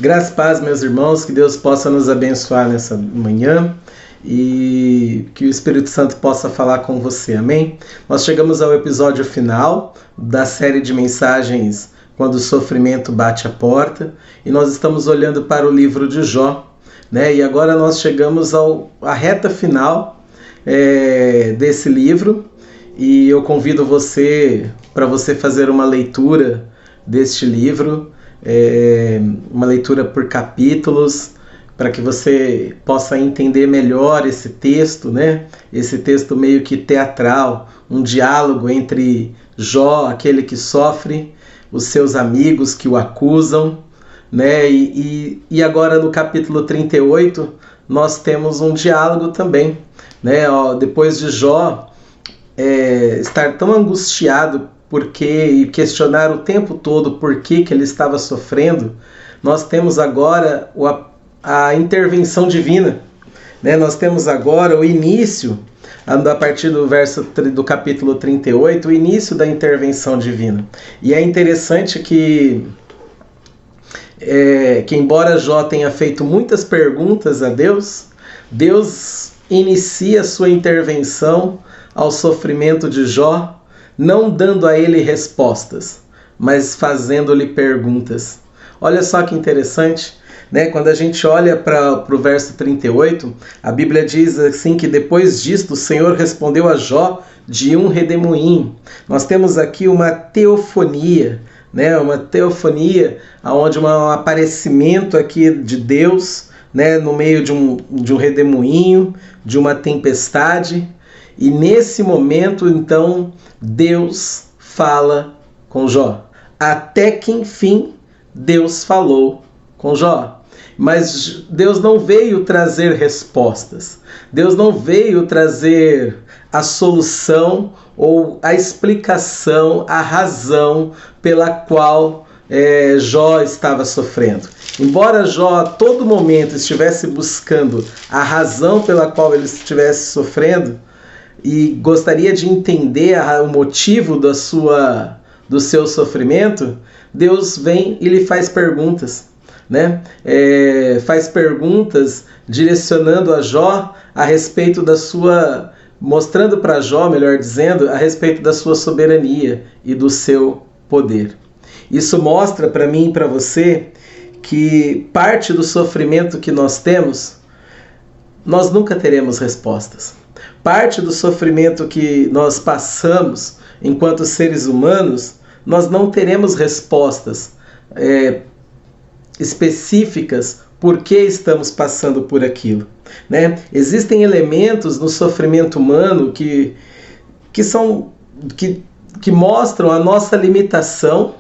Graças e paz, meus irmãos, que Deus possa nos abençoar nessa manhã e que o Espírito Santo possa falar com você, amém? Nós chegamos ao episódio final da série de mensagens Quando o Sofrimento Bate a Porta e nós estamos olhando para o livro de Jó, né? E agora nós chegamos à reta final desse livro e eu convido você para você fazer uma leitura deste livro, uma leitura por capítulos, para que você possa entender melhor esse texto, né? Esse texto meio que teatral, um diálogo entre Jó, aquele que sofre, os seus amigos que o acusam, né? E agora no capítulo 38 nós temos um diálogo também, né? Depois de Jó estar tão angustiado e questionar o tempo todo por que ele estava sofrendo, nós temos agora a intervenção divina, né? Nós temos agora o início, a partir do capítulo 38, o início da intervenção divina. E é interessante que embora Jó tenha feito muitas perguntas a Deus, Deus inicia a sua intervenção ao sofrimento de Jó, não dando a ele respostas, mas fazendo-lhe perguntas. Olha só que interessante, né? Quando a gente olha para o verso 38, a Bíblia diz assim que depois disto o Senhor respondeu a Jó de um redemoinho. Nós temos aqui uma teofonia, né? Uma teofonia onde um aparecimento aqui de Deus, né? No meio de um redemoinho, de uma tempestade. E nesse momento, então, Deus fala com Jó. Até que, enfim, Deus falou com Jó. Mas Deus não veio trazer respostas. Deus não veio trazer a solução ou a explicação, a razão pela qual Jó estava sofrendo. Embora Jó a todo momento estivesse buscando a razão pela qual ele estivesse sofrendo, e gostaria de entender o motivo do seu sofrimento, Deus vem e lhe faz perguntas, né? Faz perguntas direcionando a Jó a respeito mostrando para Jó, melhor dizendo, a respeito da sua soberania e do seu poder. Isso mostra para mim e para você que parte do sofrimento que nós temos, nós nunca teremos respostas. Parte do sofrimento que nós passamos enquanto seres humanos, nós não teremos respostas específicas por que estamos passando por aquilo, né? Existem elementos no sofrimento humano que mostram a nossa limitação,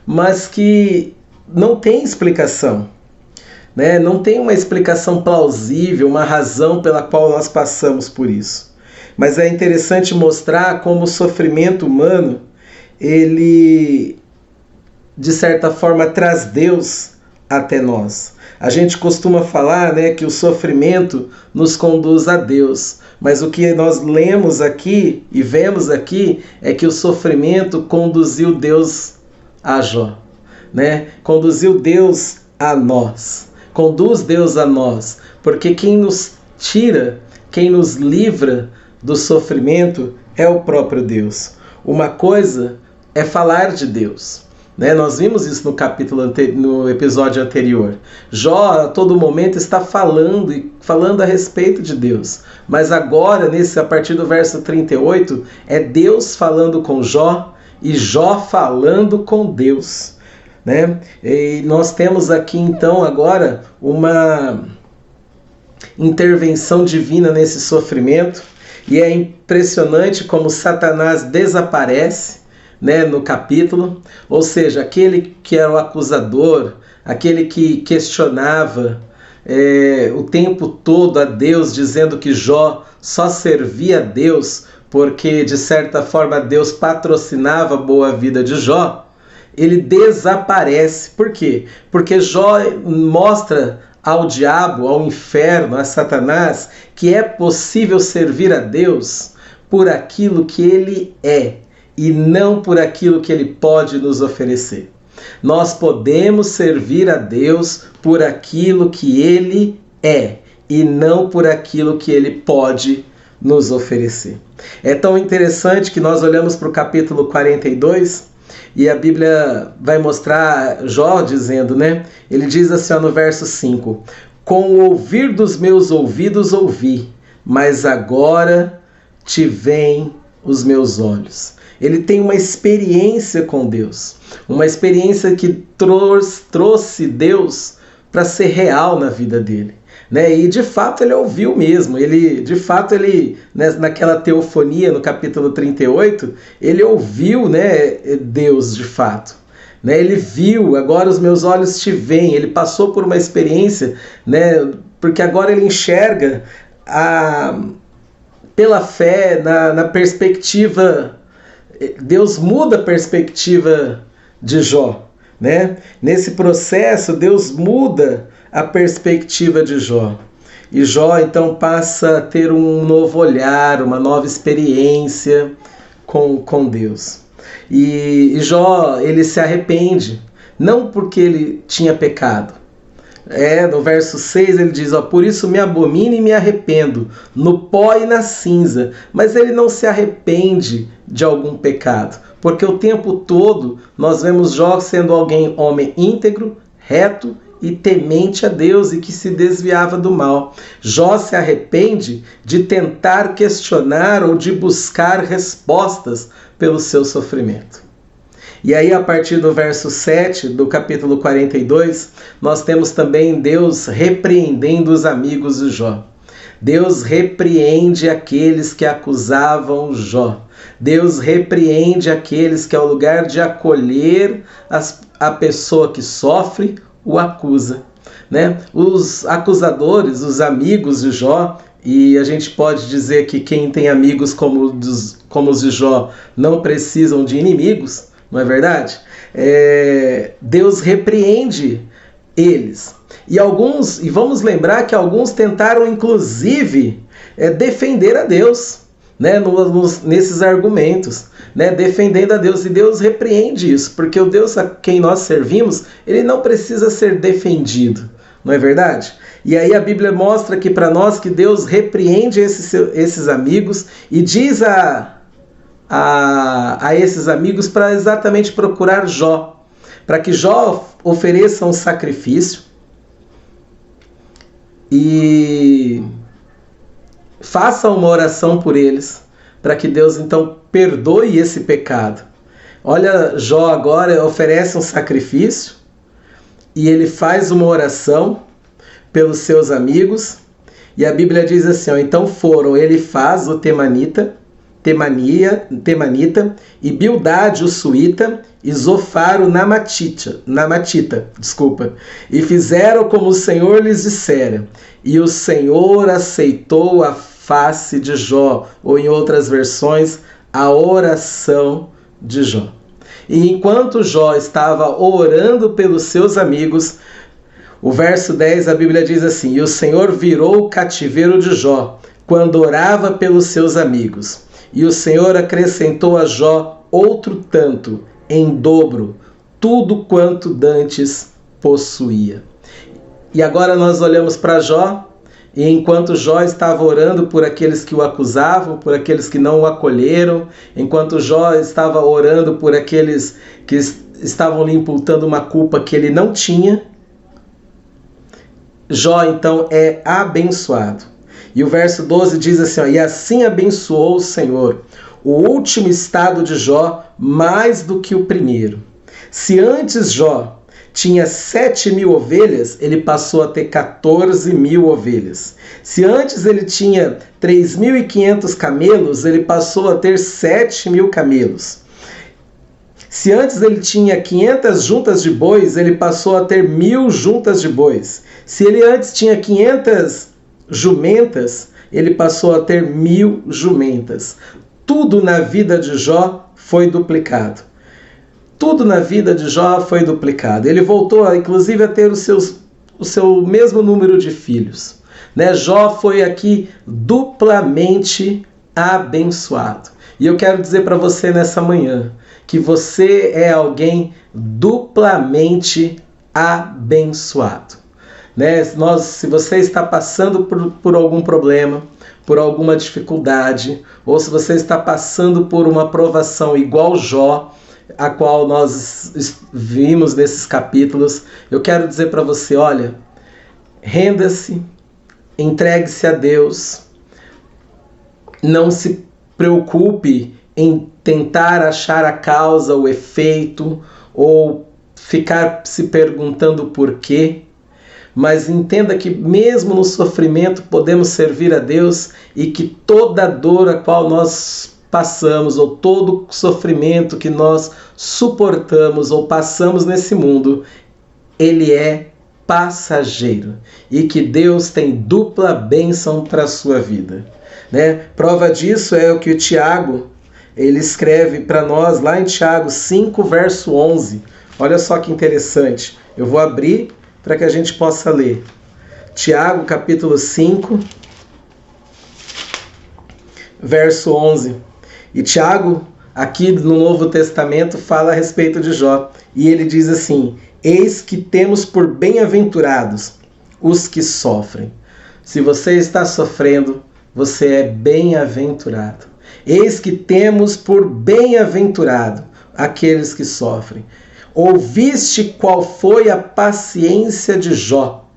mas que não tem explicação, né? Não tem uma explicação plausível, uma razão pela qual nós passamos por isso. Mas é interessante mostrar como o sofrimento humano, ele, de certa forma, traz Deus até nós. A gente costuma falar, né, que o sofrimento nos conduz a Deus. Mas o que nós lemos aqui e vemos aqui é que o sofrimento conduziu Deus a Jó, né? Conduziu Deus a nós. Conduz Deus a nós, porque quem nos tira, quem nos livra do sofrimento é o próprio Deus. Uma coisa é falar de Deus, né? Nós vimos isso no episódio anterior. Jó a todo momento está falando a respeito de Deus, mas agora, a partir do verso 38, é Deus falando com Jó e Jó falando com Deus, né? E nós temos aqui então agora uma intervenção divina nesse sofrimento, e é impressionante como Satanás desaparece, né, no capítulo. Ou seja, aquele que era o acusador, aquele que questionava o tempo todo a Deus, dizendo que Jó só servia a Deus porque de certa forma Deus patrocinava a boa vida de Jó, ele desaparece. Por quê? Porque Jó mostra ao diabo, ao inferno, a Satanás, que é possível servir a Deus por aquilo que ele é e não por aquilo que ele pode nos oferecer. Nós podemos servir a Deus por aquilo que Ele é e não por aquilo que Ele pode nos oferecer. É tão interessante que nós olhamos para o capítulo 42 e a Bíblia vai mostrar Jó dizendo, né? Ele diz assim no verso 5: com o ouvir dos meus ouvidos ouvi, mas agora te veem os meus olhos. Ele tem uma experiência com Deus, uma experiência que trouxe Deus para ser real na vida dele. Né? E de fato ele ouviu mesmo, naquela teofonia no capítulo 38, ele ouviu, né, Deus de fato. Né? Ele viu, agora os meus olhos te veem, ele passou por uma experiência, né, porque agora ele enxerga pela fé, na perspectiva, Deus muda a perspectiva de Jó. Né? Nesse processo, Deus muda a perspectiva de Jó. E Jó, então, passa a ter um novo olhar, uma nova experiência com Deus. E Jó, ele se arrepende, não porque ele tinha pecado. No verso 6 ele diz, por isso me abomino e me arrependo, no pó e na cinza. Mas ele não se arrepende de algum pecado, porque o tempo todo nós vemos Jó sendo homem íntegro, reto e temente a Deus e que se desviava do mal. Jó se arrepende de tentar questionar ou de buscar respostas pelo seu sofrimento. E aí, a partir do verso 7 do capítulo 42, nós temos também Deus repreendendo os amigos de Jó. Deus repreende aqueles que acusavam Jó. Deus repreende aqueles que, ao lugar de acolher a pessoa que sofre, o acusa. Né? Os acusadores, os amigos de Jó, e a gente pode dizer que quem tem amigos como os de Jó não precisam de inimigos, não é verdade? Deus repreende eles. E vamos lembrar que alguns tentaram, inclusive, defender a Deus, né, nesses argumentos, né, defendendo a Deus. E Deus repreende isso, porque o Deus a quem nós servimos, ele não precisa ser defendido, não é verdade? E aí a Bíblia mostra aqui para nós que Deus repreende esses amigos e diz a esses amigos para exatamente procurar Jó, para que Jó ofereça um sacrifício e faça uma oração por eles, para que Deus então perdoe esse pecado. Olha, Jó agora oferece um sacrifício e ele faz uma oração pelos seus amigos, e a Bíblia diz assim, então foram Elifaz, o Temanita, e Bildade, o Suíta, e Zofar, o Namatita, e fizeram como o Senhor lhes dissera, e o Senhor aceitou a face de Jó, ou em outras versões, a oração de Jó. E enquanto Jó estava orando pelos seus amigos, o verso 10, a Bíblia diz assim, e o Senhor virou o cativeiro de Jó, quando orava pelos seus amigos. E o Senhor acrescentou a Jó outro tanto, em dobro, tudo quanto dantes possuía. E agora nós olhamos para Jó, e enquanto Jó estava orando por aqueles que o acusavam, por aqueles que não o acolheram, enquanto Jó estava orando por aqueles que estavam lhe imputando uma culpa que ele não tinha, Jó então é abençoado. E o verso 12 diz assim, e assim abençoou o Senhor o último estado de Jó mais do que o primeiro. Se antes Jó tinha 7.000 ovelhas, ele passou a ter 14.000 ovelhas. Se antes ele tinha 3.500 camelos, ele passou a ter 7.000 camelos. Se antes ele tinha 500 juntas de bois, ele passou a ter 1.000 juntas de bois. Se ele antes tinha 500 jumentas, ele passou a ter 1.000 jumentas. Tudo na vida de Jó foi duplicado. Tudo na vida de Jó foi duplicado. Ele voltou, inclusive, a ter o seu mesmo número de filhos. Né? Jó foi aqui duplamente abençoado. E eu quero dizer para você nessa manhã que você é alguém duplamente abençoado. Né? Se você está passando por algum problema, por alguma dificuldade, ou se você está passando por uma provação igual Jó, a qual nós vimos nesses capítulos, eu quero dizer para você, olha, renda-se, entregue-se a Deus, não se preocupe em tentar achar a causa, o efeito, ou ficar se perguntando por quê, mas entenda que mesmo no sofrimento podemos servir a Deus e que toda dor a qual nós passamos, ou todo sofrimento que nós suportamos ou passamos nesse mundo, ele é passageiro e que Deus tem dupla bênção para a sua vida. Né? Prova disso é o que o Tiago ele escreve para nós lá em Tiago 5, verso 11. Olha só que interessante. Eu vou abrir para que a gente possa ler. Tiago, capítulo 5, verso 11. E Tiago, aqui no Novo Testamento, fala a respeito de Jó. E ele diz assim: eis que temos por bem-aventurados os que sofrem. Se você está sofrendo, você é bem-aventurado. Eis que temos por bem-aventurado aqueles que sofrem. Ouviste qual foi a paciência de Jó,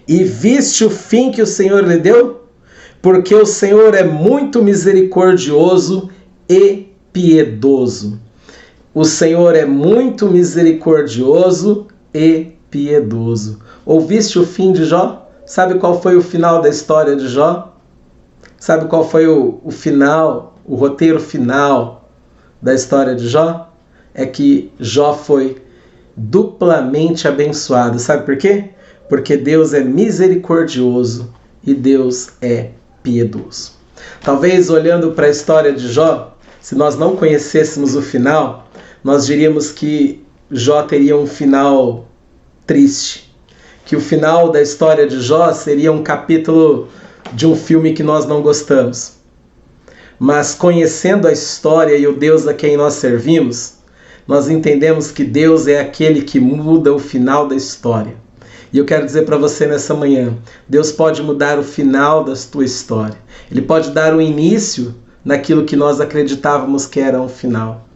e viste o fim que o Senhor lhe deu? Porque o Senhor é muito misericordioso e piedoso. O Senhor é muito misericordioso e piedoso. Ouviste o fim de Jó? Sabe qual foi o final da história de Jó? Sabe qual foi o final, o roteiro final da história de Jó? É que Jó foi duplamente abençoado. Sabe por quê? Porque Deus é misericordioso e Deus é piedoso. Talvez olhando para a história de Jó, se nós não conhecêssemos o final, nós diríamos que Jó teria um final triste, que o final da história de Jó seria um capítulo de um filme que nós não gostamos. Mas conhecendo a história e o Deus a quem nós servimos, nós entendemos que Deus é aquele que muda o final da história. E eu quero dizer para você nessa manhã, Deus pode mudar o final da tua história. Ele pode dar um início naquilo que nós acreditávamos que era um final.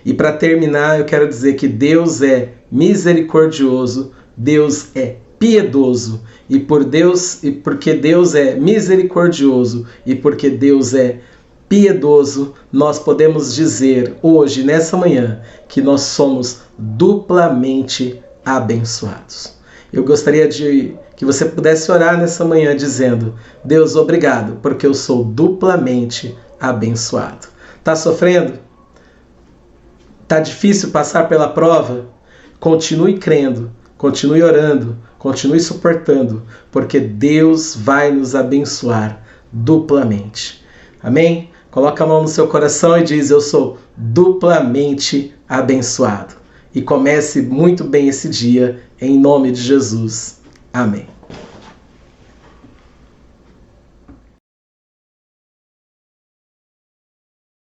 E para terminar, eu quero dizer que Deus é misericordioso, Deus é piedoso, e porque Deus é misericordioso e porque Deus é piedoso, nós podemos dizer hoje, nessa manhã, que nós somos duplamente abençoados. Eu gostaria que você pudesse orar nessa manhã dizendo: Deus, obrigado, porque eu sou duplamente abençoado. Está sofrendo? Está difícil passar pela prova? Continue crendo, continue orando, continue suportando, porque Deus vai nos abençoar duplamente. Amém? Coloca a mão no seu coração e diz: eu sou duplamente abençoado. E comece muito bem esse dia, em nome de Jesus. Amém.